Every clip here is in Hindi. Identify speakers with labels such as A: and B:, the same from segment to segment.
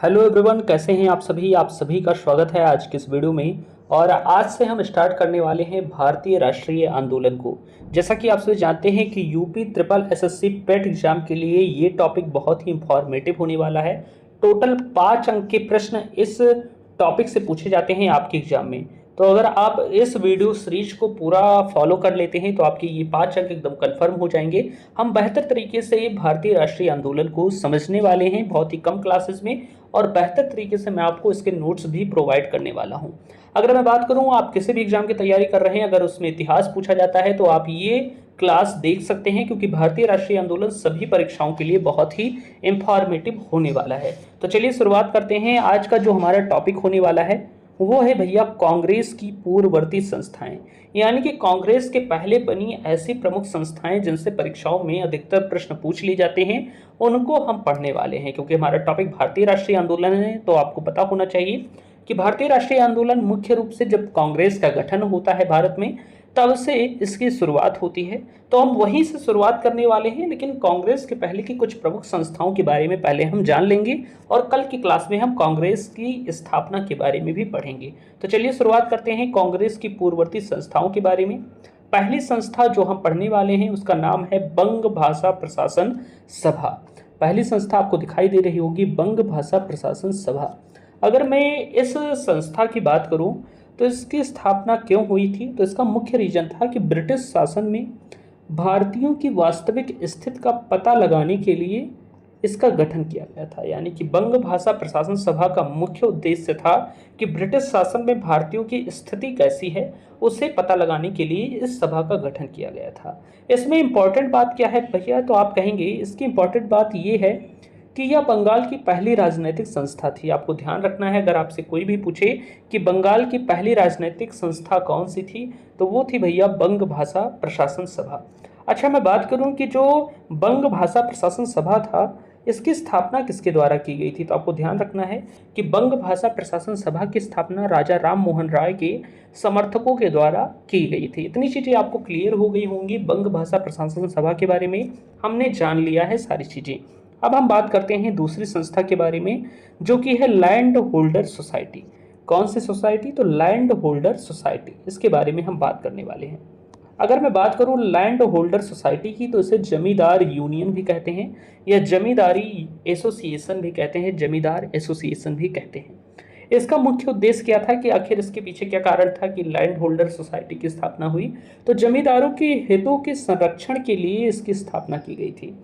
A: हेलो एवरीवन, कैसे हैं आप सभी का स्वागत है आज की इस वीडियो में। और आज से हम स्टार्ट करने वाले हैं भारतीय राष्ट्रीय आंदोलन को। जैसा कि आप सभी जानते हैं कि यूपी ट्रिपल एसएससी पेट एग्जाम के लिए ये टॉपिक बहुत ही इंफॉर्मेटिव होने वाला है। टोटल 5 अंक के प्रश्न इस टॉपिक से पूछे जाते हैं आपके एग्जाम में। तो अगर आप इस वीडियो सीरीज को पूरा फॉलो कर लेते हैं तो आपके ये 5 अंक एकदम कंफर्म हो जाएंगे। हम बेहतर तरीके से भारतीय राष्ट्रीय आंदोलन को समझने वाले हैं बहुत ही कम क्लासेस में, और बेहतर तरीके से मैं आपको इसके नोट्स भी प्रोवाइड करने वाला हूं। अगर मैं बात करूं, आप किसी भी एग्जाम की तैयारी कर रहे हैं, अगर उसमें इतिहास पूछा जाता है तो आप ये क्लास देख सकते हैं, क्योंकि भारतीय राष्ट्रीय आंदोलन सभी परीक्षाओं के लिए बहुत ही इंफॉर्मेटिव होने वाला है। तो चलिए शुरुआत करते हैं। आज का जो हमारा टॉपिक होने वाला है वो है भैया कांग्रेस की पूर्ववर्ती संस्थाएं, यानी कि कांग्रेस के पहले बनी ऐसी प्रमुख संस्थाएं जिनसे परीक्षाओं में अधिकतर प्रश्न पूछ लिए जाते हैं, उनको हम पढ़ने वाले हैं। क्योंकि हमारा टॉपिक भारतीय राष्ट्रीय आंदोलन है तो आपको पता होना चाहिए कि भारतीय राष्ट्रीय आंदोलन मुख्य रूप से जब कांग्रेस का गठन होता है भारत में, तब से इसकी शुरुआत होती है। तो हम वहीं से शुरुआत करने वाले हैं, लेकिन कांग्रेस के पहले की कुछ प्रमुख संस्थाओं के बारे में पहले हम जान लेंगे और कल की क्लास में हम कांग्रेस की स्थापना के बारे में भी पढ़ेंगे। तो चलिए शुरुआत करते हैं कांग्रेस की पूर्ववर्ती संस्थाओं के बारे में। पहली संस्था जो हम पढ़ने वाले हैं उसका नाम है बंग भाषा प्रशासन सभा। पहली संस्था आपको दिखाई दे रही होगी, बंग भाषा प्रशासन सभा। अगर मैं इस संस्था की बात करूं तो इसकी स्थापना क्यों हुई थी, तो इसका मुख्य रीजन था कि ब्रिटिश शासन में भारतीयों की वास्तविक स्थिति का पता लगाने के लिए इसका गठन किया गया था। यानी कि बंग भाषा प्रशासन सभा का मुख्य उद्देश्य था कि ब्रिटिश शासन में भारतीयों की स्थिति कैसी है उसे पता लगाने के लिए इस सभा का गठन किया गया था। इसमें इंपॉर्टेंट बात क्या है भैया, तो आप कहेंगे इसकी इंपॉर्टेंट बात ये है कि यह बंगाल की पहली राजनीतिक संस्था थी। आपको ध्यान रखना है, अगर आपसे कोई भी पूछे कि बंगाल की पहली राजनीतिक संस्था कौन सी थी, तो वो थी भैया बंग भाषा प्रशासन सभा। अच्छा, मैं बात करूं कि जो बंग भाषा प्रशासन सभा था इसकी स्थापना किसके द्वारा की गई थी, तो आपको ध्यान रखना है कि बंग भाषा प्रशासन सभा की स्थापना राजा राम मोहन राय के समर्थकों के द्वारा की गई थी। इतनी चीज़ें आपको क्लियर हो गई होंगी। बंग भाषा प्रशासन सभा के बारे में हमने जान लिया है सारी चीज़ें। अब हम बात करते हैं दूसरी संस्था के बारे में, जो कि है लैंड होल्डर सोसाइटी। कौन सी सोसाइटी, तो लैंड होल्डर सोसाइटी, इसके बारे में हम बात करने वाले हैं। अगर मैं बात करूं लैंड होल्डर सोसाइटी की, तो इसे जमींदार यूनियन भी कहते हैं या जमींदारी एसोसिएशन भी कहते हैं, जमींदार एसोसिएशन भी कहते हैं। इसका मुख्य उद्देश्य क्या था कि आखिर इसके पीछे क्या कारण था कि लैंड होल्डर सोसाइटी की स्थापना हुई, तो जमींदारों के हितों के संरक्षण के लिए इसकी स्थापना की गई थी।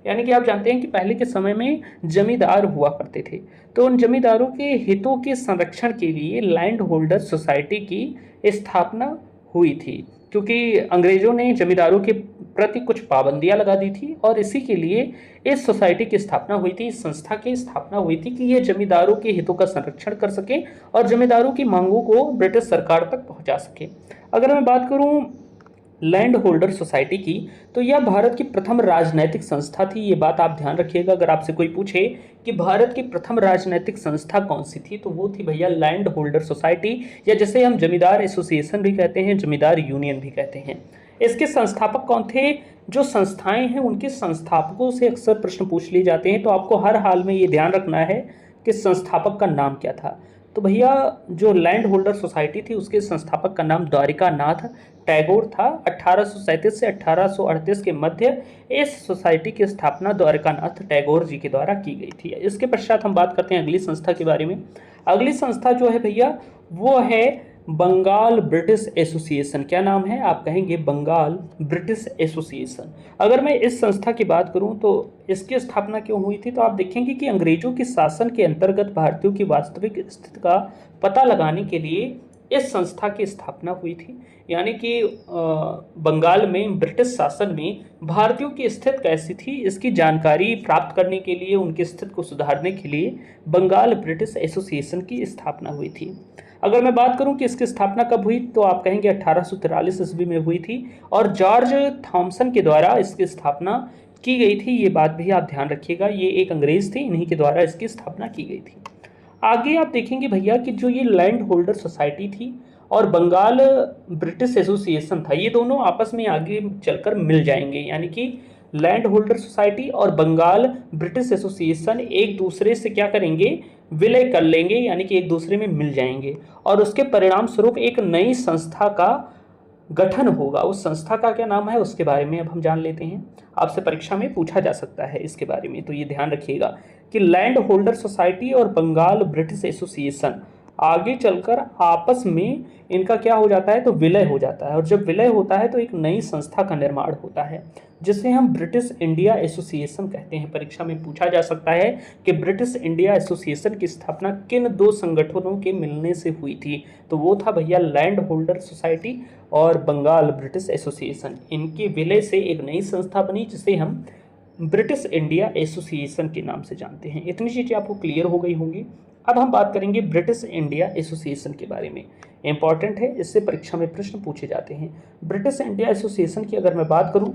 A: यानी कि आप जानते हैं कि पहले के समय में जमींदार हुआ करते थे, तो उन जमींदारों के हितों के संरक्षण के लिए लैंड होल्डर सोसाइटी की स्थापना हुई थी, क्योंकि अंग्रेजों ने जमींदारों के प्रति कुछ पाबंदियां लगा दी थी और इसी के लिए इस सोसाइटी की स्थापना हुई थी, इस संस्था की स्थापना हुई थी कि ये जमींदारों के हितों का संरक्षण कर सके और जमींदारों की मांगों को ब्रिटिश सरकार तक पहुंचा सके। अगर मैं बात करूं लैंड होल्डर सोसाइटी की, तो यह भारत की प्रथम राजनैतिक संस्था थी। ये बात आप ध्यान रखिएगा, अगर आपसे कोई पूछे कि भारत की प्रथम राजनैतिक संस्था कौन सी थी, तो वो थी भैया लैंड होल्डर सोसाइटी, या जिसे हम जमींदार एसोसिएशन भी कहते हैं, जमींदार यूनियन भी कहते हैं। इसके संस्थापक कौन थे, जो संस्थाएं हैं उनके संस्थापकों से अक्सर प्रश्न पूछ लिए जाते हैं, तो आपको हर हाल में ये ध्यान रखना है कि संस्थापक का नाम क्या था। तो भैया जो लैंड होल्डर सोसाइटी थी उसके संस्थापक का नाम द्वारिका नाथ टैगोर था। 1837 से 1838 के मध्य इस सोसाइटी की स्थापना द्वारिका नाथ टैगोर जी के द्वारा की गई थी। इसके पश्चात हम बात करते हैं अगली संस्था के बारे में। अगली संस्था जो है भैया वो है बंगाल ब्रिटिश एसोसिएशन। क्या नाम है, आप कहेंगे बंगाल ब्रिटिश एसोसिएशन। अगर मैं इस संस्था की बात करूं तो इसकी स्थापना क्यों हुई थी, तो आप देखेंगे कि अंग्रेजों के शासन के अंतर्गत भारतीयों की वास्तविक स्थिति का पता लगाने के लिए इस संस्था की स्थापना हुई थी। यानी कि बंगाल में ब्रिटिश शासन में भारतीयों की स्थिति कैसी थी इसकी जानकारी प्राप्त करने के लिए, उनकी स्थिति को सुधारने के लिए बंगाल ब्रिटिश एसोसिएशन की स्थापना हुई थी। अगर मैं बात करूं कि इसकी स्थापना कब हुई, तो आप कहेंगे 1843 ईस्वी में हुई थी और जॉर्ज थॉमसन के द्वारा इसकी स्थापना की गई थी। ये बात भी आप ध्यान रखिएगा, ये एक अंग्रेज थे, इन्हीं के द्वारा इसकी स्थापना की गई थी। आगे आप देखेंगे भैया कि जो ये लैंड होल्डर सोसाइटी थी और बंगाल ब्रिटिश एसोसिएशन था, ये दोनों आपस में आगे चलकर मिल जाएंगे। यानी कि लैंड होल्डर सोसाइटी और बंगाल ब्रिटिश एसोसिएशन एक दूसरे से क्या करेंगे, विलय कर लेंगे, यानी कि एक दूसरे में मिल जाएंगे और उसके परिणाम स्वरूप एक नई संस्था का गठन होगा। उस संस्था का क्या नाम है उसके बारे में अब हम जान लेते हैं। आपसे परीक्षा में पूछा जा सकता है इसके बारे में, तो ये ध्यान रखिएगा कि लैंड होल्डर सोसाइटी और बंगाल ब्रिटिश एसोसिएशन आगे चलकर आपस में इनका क्या हो जाता है, तो विलय हो जाता है। और जब विलय होता है तो एक नई संस्था का निर्माण होता है जिसे हम ब्रिटिश इंडिया एसोसिएशन कहते हैं। परीक्षा में पूछा जा सकता है कि ब्रिटिश इंडिया एसोसिएशन की स्थापना किन दो संगठनों के मिलने से हुई थी, तो वो था भैया लैंड होल्डर सोसाइटी और बंगाल ब्रिटिश एसोसिएशन। इनके विलय से एक नई संस्था बनी जिसे हम ब्रिटिश इंडिया एसोसिएशन के नाम से जानते हैं। इतनी चीज़ें आपको क्लियर हो गई होंगी। अब हम बात करेंगे ब्रिटिश इंडिया एसोसिएशन के बारे में। इंपॉर्टेंट है, इससे परीक्षा में प्रश्न पूछे जाते हैं। ब्रिटिश इंडिया एसोसिएशन की अगर मैं बात करूं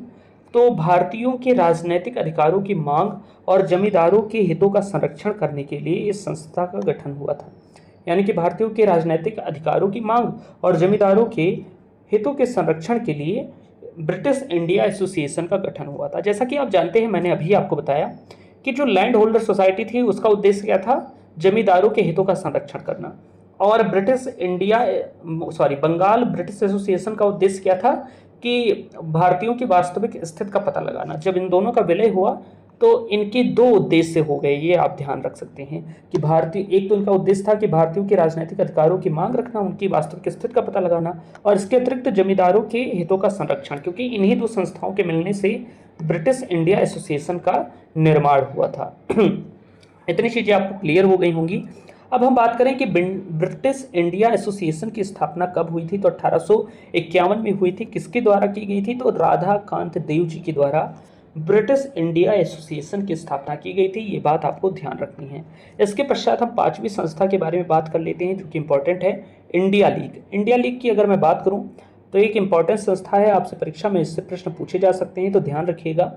A: तो भारतीयों के राजनीतिक अधिकारों की मांग और जमींदारों के हितों का संरक्षण करने के लिए इस संस्था का गठन हुआ था। यानी कि भारतीयों के राजनीतिक अधिकारों की मांग और जमींदारों के हितों के संरक्षण के लिए ब्रिटिश इंडिया एसोसिएशन का गठन हुआ था। जैसा कि आप जानते हैं, मैंने अभी आपको बताया कि जो लैंड होल्डर सोसाइटी थी उसका उद्देश्य क्या था, जमींदारों के हितों का संरक्षण करना, और बंगाल ब्रिटिश एसोसिएशन का उद्देश्य क्या था कि भारतीयों की वास्तविक स्थिति का पता लगाना। जब इन दोनों का विलय हुआ तो इनके दो उद्देश्य हो गए, ये आप ध्यान रख सकते हैं कि एक तो इनका उद्देश्य था कि भारतीयों के राजनीतिक अधिकारों की मांग रखना, उनकी वास्तविक स्थिति का पता लगाना, और इसके अतिरिक्त जमींदारों के हितों का संरक्षण, क्योंकि इन्हीं दो संस्थाओं के मिलने से ब्रिटिश इंडिया एसोसिएशन का निर्माण हुआ था। इतनी चीज़ें आपको क्लियर हो गई होंगी। अब हम बात करें कि ब्रिटिश इंडिया एसोसिएशन की स्थापना कब हुई थी, तो 1851 में हुई थी। किसके द्वारा की गई थी, तो राधा कांत देव जी के द्वारा ब्रिटिश इंडिया एसोसिएशन की स्थापना की गई थी। ये बात आपको ध्यान रखनी है। इसके पश्चात हम पांचवी संस्था के बारे में बात कर लेते हैं जो कि इंपॉर्टेंट है, इंडिया लीग। इंडिया लीग की अगर मैं बात करूँ तो एक इंपॉर्टेंट संस्था है, आपसे परीक्षा में इससे प्रश्न पूछे जा सकते हैं, तो ध्यान रखिएगा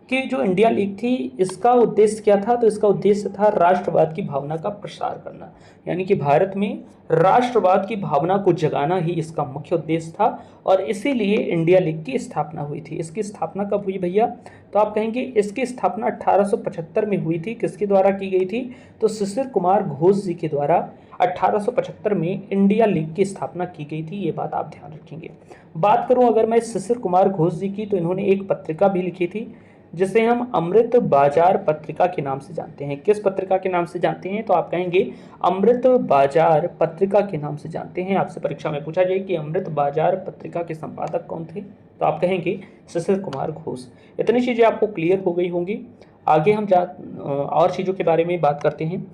A: कि जो इंडिया लीग थी इसका उद्देश्य क्या था, तो इसका उद्देश्य था राष्ट्रवाद की भावना का प्रसार करना। यानी कि भारत में राष्ट्रवाद की भावना को जगाना ही इसका मुख्य उद्देश्य था और इसीलिए इंडिया लीग की स्थापना हुई थी। इसकी स्थापना कब हुई भैया, तो आप कहेंगे इसकी स्थापना 1875 में हुई थी। किसके द्वारा की गई थी, तो शिशिर कुमार घोष जी के द्वारा 1875 में इंडिया लीग की स्थापना की गई थी। ये बात आप ध्यान रखेंगे। बात करूं अगर मैं शिशिर कुमार घोष जी की, तो इन्होंने एक पत्रिका भी लिखी थी जिसे हम अमृत बाजार पत्रिका के नाम से जानते हैं। किस पत्रिका के नाम से जानते हैं, तो आप कहेंगे अमृत बाजार पत्रिका के नाम से जानते हैं। आपसे परीक्षा में पूछा जाए कि अमृत बाजार पत्रिका के संपादक कौन थे, तो आप कहेंगे शिशिर कुमार घोष। इतनी चीज़ें आपको क्लियर हो गई होंगी। आगे हम और चीज़ों के बारे में बात करते हैं।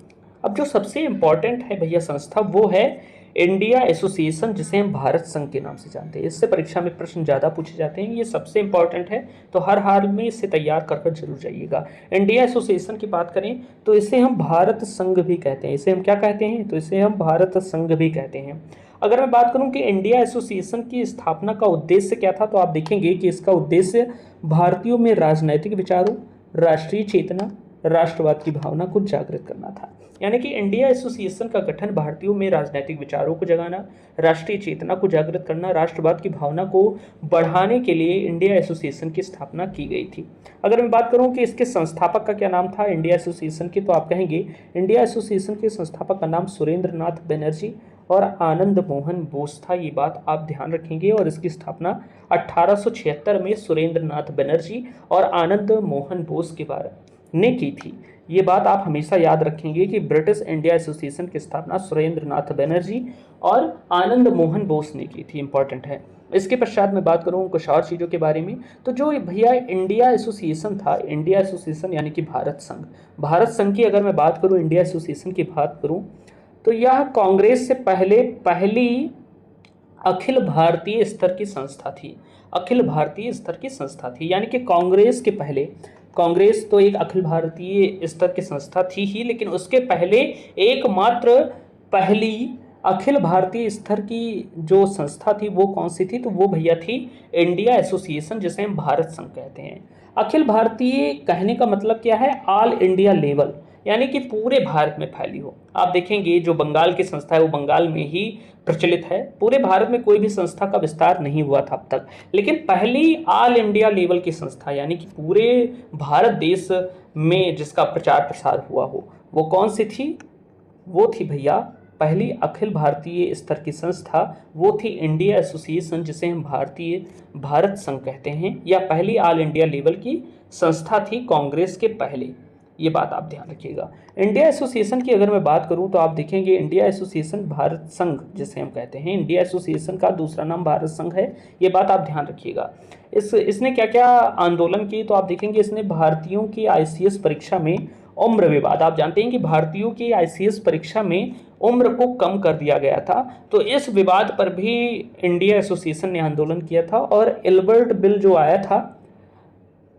A: अब जो सबसे इम्पॉर्टेंट है भैया संस्था, वो है इंडिया एसोसिएशन, जिसे हम भारत संघ के नाम से जानते हैं। इससे परीक्षा में प्रश्न ज़्यादा पूछे जाते हैं, ये सबसे इंपॉर्टेंट है, तो हर हाल में इसे तैयार कर जरूर जाइएगा। इंडिया एसोसिएशन की बात करें तो इसे हम भारत संघ भी कहते हैं। इसे हम क्या कहते हैं, तो इसे हम भारत संघ भी कहते हैं। अगर मैं बात करूं कि इंडिया एसोसिएशन की स्थापना का उद्देश्य क्या था, तो आप देखेंगे कि इसका उद्देश्य भारतीयों में राजनैतिक विचारों, राष्ट्रीय चेतना, राष्ट्रवाद की भावना को जागृत करना था। यानी कि इंडिया एसोसिएशन का गठन भारतीयों में राजनीतिक विचारों को जगाना, राष्ट्रीय चेतना को जागृत करना, राष्ट्रवाद की भावना को बढ़ाने के लिए इंडिया एसोसिएशन की स्थापना की गई थी। अगर मैं बात करूं कि इसके संस्थापक का क्या नाम था इंडिया एसोसिएशन के, तो आप कहेंगे इंडिया एसोसिएशन के संस्थापक का नाम सुरेंद्र नाथ बनर्जी और आनंद मोहन बोस था। ये बात आप ध्यान रखेंगे। और इसकी स्थापना 1876 में सुरेंद्र नाथ बनर्जी और आनंद मोहन बोस के बारे ने की थी। ये बात आप हमेशा याद रखेंगे कि ब्रिटिश इंडिया एसोसिएशन की स्थापना सुरेंद्र नाथ बनर्जी और आनंद मोहन बोस ने की थी। इंपॉर्टेंट है। इसके पश्चात मैं बात करूँ कुछ और चीज़ों के बारे में, तो जो भैया इंडिया एसोसिएशन था, इंडिया एसोसिएशन यानी कि भारत संघ, भारत संघ की अगर मैं बात करूँ, इंडिया एसोसिएशन की बात करूँ, तो यह कांग्रेस से पहली अखिल भारतीय स्तर की संस्था थी। अखिल भारतीय स्तर की संस्था थी, यानी कि कांग्रेस के पहले, कांग्रेस तो एक अखिल भारतीय स्तर की संस्था थी ही, लेकिन उसके पहले एकमात्र पहली अखिल भारतीय स्तर की जो संस्था थी वो कौन सी थी, तो वो भैया थी इंडिया एसोसिएशन, जिसे हम भारत संघ कहते हैं। अखिल भारतीय कहने का मतलब क्या है, ऑल इंडिया लेवल, यानी कि पूरे भारत में फैली हो। आप देखेंगे जो बंगाल की संस्था है वो बंगाल में ही प्रचलित है, पूरे भारत में कोई भी संस्था का विस्तार नहीं हुआ था अब तक। लेकिन पहली ऑल इंडिया लेवल की संस्था यानी कि पूरे भारत देश में जिसका प्रचार प्रसार हुआ हो वो कौन सी थी? वो थी भैया पहली अखिल भारतीय स्तर की संस्था, वो थी इंडिया एसोसिएशन, जिसे हम भारत संघ कहते हैं, या पहली ऑल इंडिया लेवल की संस्था थी कांग्रेस के पहले। ये बात आप ध्यान रखिएगा। इंडिया एसोसिएशन की अगर मैं बात करूं तो आप देखेंगे इंडिया एसोसिएशन भारत संघ जिसे हम कहते हैं, इंडिया एसोसिएशन का दूसरा नाम भारत संघ है। ये बात आप ध्यान रखिएगा। इसने क्या क्या आंदोलन किए तो आप देखेंगे इसने भारतीयों की आईसीएस परीक्षा में उम्र विवाद, आप जानते हैं कि भारतीयों की आईसीएस परीक्षा में उम्र को कम कर दिया गया था, तो इस विवाद पर भी इंडिया एसोसिएशन ने आंदोलन किया था। और एल्बर्ट बिल जो आया था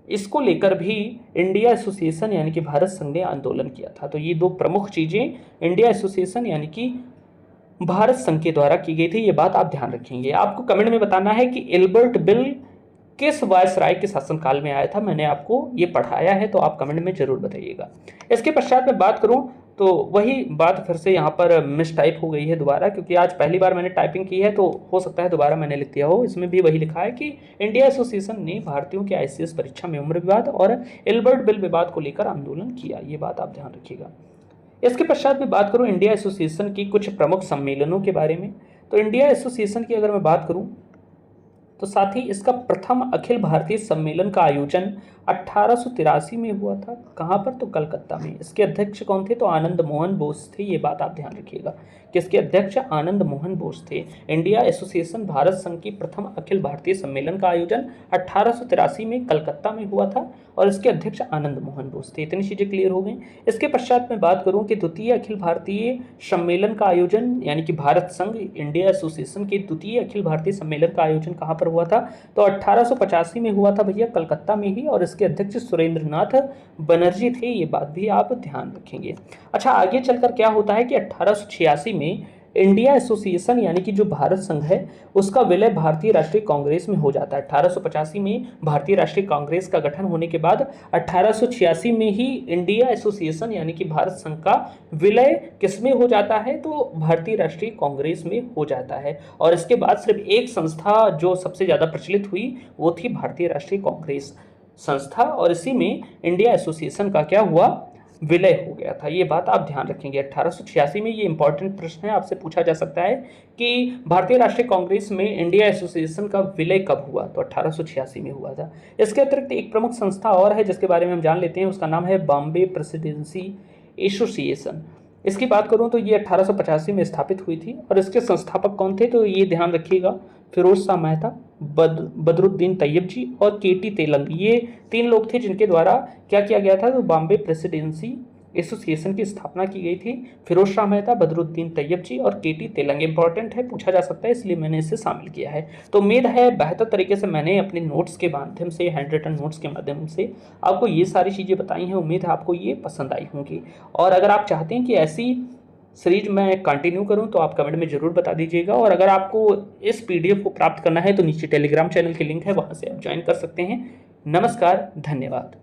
A: इसको लेकर भी इंडिया एसोसिएशन यानी कि भारत संघ ने आंदोलन किया था। तो ये दो प्रमुख चीज़ें इंडिया एसोसिएशन यानी कि भारत संघ के द्वारा की गई थी, ये बात आप ध्यान रखेंगे। आपको कमेंट में बताना है कि एल्बर्ट बिल किस वायसराय के शासनकाल में आया था, मैंने आपको ये पढ़ाया है तो आप कमेंट में जरूर बताइएगा। इसके पश्चात मैं बात करूं तो वही बात फिर से यहाँ पर मिस टाइप हो गई है दोबारा, क्योंकि आज पहली बार मैंने टाइपिंग की है तो हो सकता है दोबारा मैंने लिख दिया हो। इसमें भी वही लिखा है कि इंडिया एसोसिएशन ने भारतीयों के आईसीएस परीक्षा में उम्र विवाद और एल्बर्ट बिल विवाद को लेकर आंदोलन किया, ये बात आप ध्यान रखिएगा। इसके पश्चात मैं बात करूँ इंडिया एसोसिएशन की कुछ प्रमुख सम्मेलनों के बारे में। तो इंडिया एसोसिएशन की अगर मैं बात करूँ तो साथ ही इसका प्रथम अखिल भारतीय सम्मेलन का आयोजन 1883 में हुआ था। कहाँ पर? तो कलकत्ता में। इसके अध्यक्ष कौन थे? तो आनंद मोहन बोस थे। ये बात आप ध्यान रखिएगा कि इसके अध्यक्ष आनंद मोहन बोस थे। इंडिया एसोसिएशन भारत संघ की प्रथम अखिल भारतीय सम्मेलन का आयोजन 1883 में कलकत्ता में हुआ था और इसके अध्यक्ष आनंद मोहन बोस थे। इतनी चीज़ें क्लियर हो गई। इसके पश्चात मैं बात करूँ कि द्वितीय अखिल भारतीय सम्मेलन का आयोजन यानी कि भारत संघ इंडिया एसोसिएशन के द्वितीय अखिल भारतीय सम्मेलन का आयोजन कहाँ पर हुआ था? तो 1885 में हुआ था भैया, कलकत्ता में ही, और इसके अध्यक्ष सुरेंद्र नाथ बनर्जी थे। ये बात भी आप ध्यान रखेंगे। अच्छा, आगे चलकर क्या होता है कि 1886 में इंडिया एसोसिएशन यानी कि जो भारत संघ है उसका विलय भारतीय राष्ट्रीय कांग्रेस में हो जाता है। 1885 में भारतीय राष्ट्रीय कांग्रेस का गठन होने के बाद 1886 में ही इंडिया एसोसिएशन यानी कि भारत संघ का विलय किसमें हो जाता है? तो भारतीय राष्ट्रीय कांग्रेस में हो जाता है। और इसके बाद सिर्फ एक संस्था जो सबसे ज़्यादा प्रचलित हुई वो थी भारतीय राष्ट्रीय कांग्रेस संस्था, और इसी में इंडिया एसोसिएशन का क्या हुआ? विलय हो गया था। ये बात आप ध्यान रखेंगे। 1886 में, ये इंपॉर्टेंट प्रश्न है, आपसे पूछा जा सकता है कि भारतीय राष्ट्रीय कांग्रेस में इंडिया एसोसिएशन का विलय कब हुआ? तो 1886 में हुआ था। इसके अतिरिक्त एक प्रमुख संस्था और है जिसके बारे में हम जान लेते हैं, उसका नाम है बॉम्बे प्रेसिडेंसी एसोसिएशन। इसकी बात करूं तो ये 1885 में स्थापित हुई थी और इसके संस्थापक कौन थे? तो ये ध्यान रखिएगा, फिरोज शाह मेहता, बदरुद्दीन तैयब जी और केटी तेलंग, ये तीन लोग थे जिनके द्वारा क्या किया गया था? तो बॉम्बे प्रेसिडेंसी एसोसिएशन की स्थापना की गई थी। फिरोज शाह मेहता, बदरुद्दीन तैयब जी और केटी तेलंग। इंपॉर्टेंट है, पूछा जा सकता है, इसलिए मैंने इसे शामिल किया है। तो उम्मीद है बेहतर तरीके से मैंने अपने नोट्स के माध्यम से, हैंड रिटन नोट्स के माध्यम से आपको ये सारी चीज़ें बताई हैं। उम्मीद है आपको ये पसंद आई होंगी। और अगर आप चाहते हैं कि ऐसी सीरीज मैं कंटिन्यू करूं तो आप कमेंट में ज़रूर बता दीजिएगा। और अगर आपको इस पीडीएफ को प्राप्त करना है तो नीचे टेलीग्राम चैनल की लिंक है, वहां से आप ज्वाइन कर सकते हैं। नमस्कार, धन्यवाद।